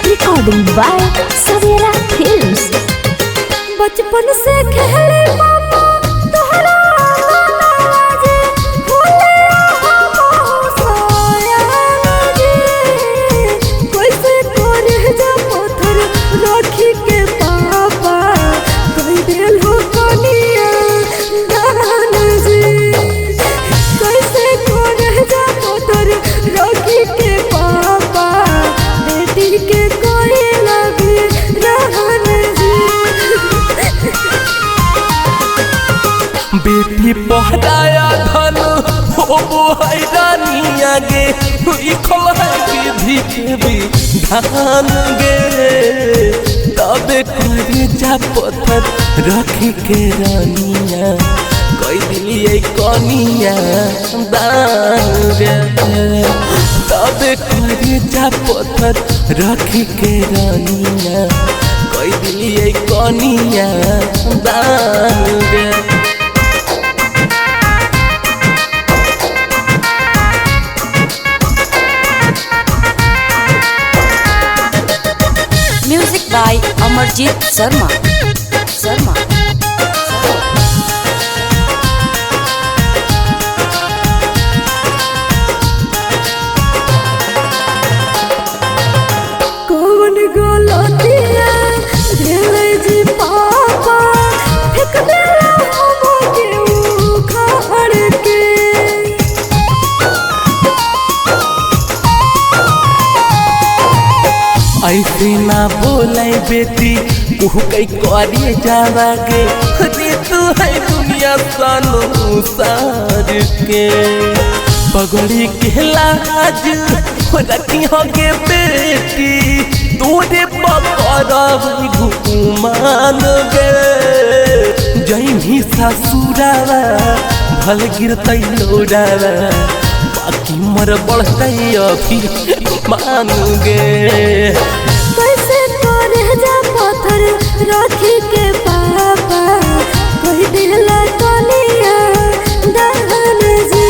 Recording by Savera Films। बचपन से खेले पापा तोहरा नाराजी होले सोया जी कैसे करे जा पत्थर राखी के पापा कोई दिल हो कनिया दान जी कैसे करे जा पत्थर राखी के पापा बेटी के कोई लगे रहन जी बेटी पहराया धन हो हैरानिया गे विधि के विधान गे तबे करे जा पत्थर रखी के रानिया कोई दिलिए कनिया दान गे तबे करे जा पत्थर रखी के रानिया कोई दिलिए कनिया दान गे। Music by Amarjit Sharma। कौन गलतिया भेलै जी पापा फेंक देला हमके उखाड़ के ऐसे ना बोलाई बेटी तू कई करे जावागे रे तू है दुनिया संसार के पगड़ी के लाज रखी होगे बेटी तोरे पकड़ घुमान गे जैनी ससुरावा भल गिरत लोडावा बाकी मर बढ़ते अभी मान गे कैसे करे जा पत्थर राखी के पापा कोई दिला कनिया दान जी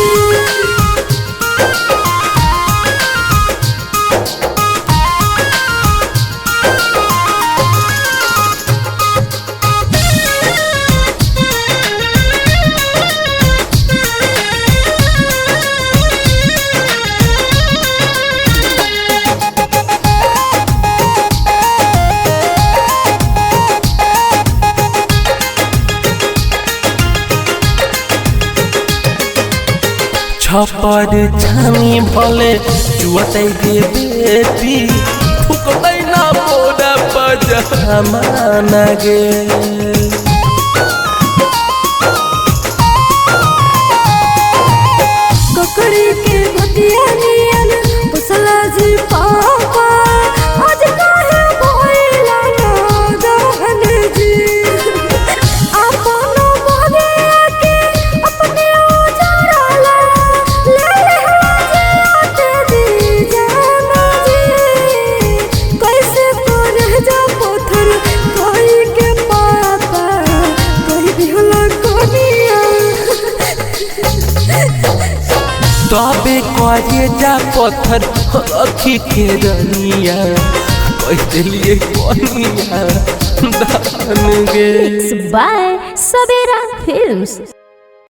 छपर छानी भले चुअतै गे बेटी फुकतै ना मोरा पजामा गे ककड़ी के भतिया नियन पुसला जी पापा आज काहे भइला ना दहन जी अपनो बगिया के अपने उजाड़ला ले ले जी जाना जी कैसे करे जा पत्थर कोई के पापा कोई दिहला कनिया तबे करे जा पत्थर रखी के रनिया कैसे लिए कनिया दान गे। Mixed by Savera Films।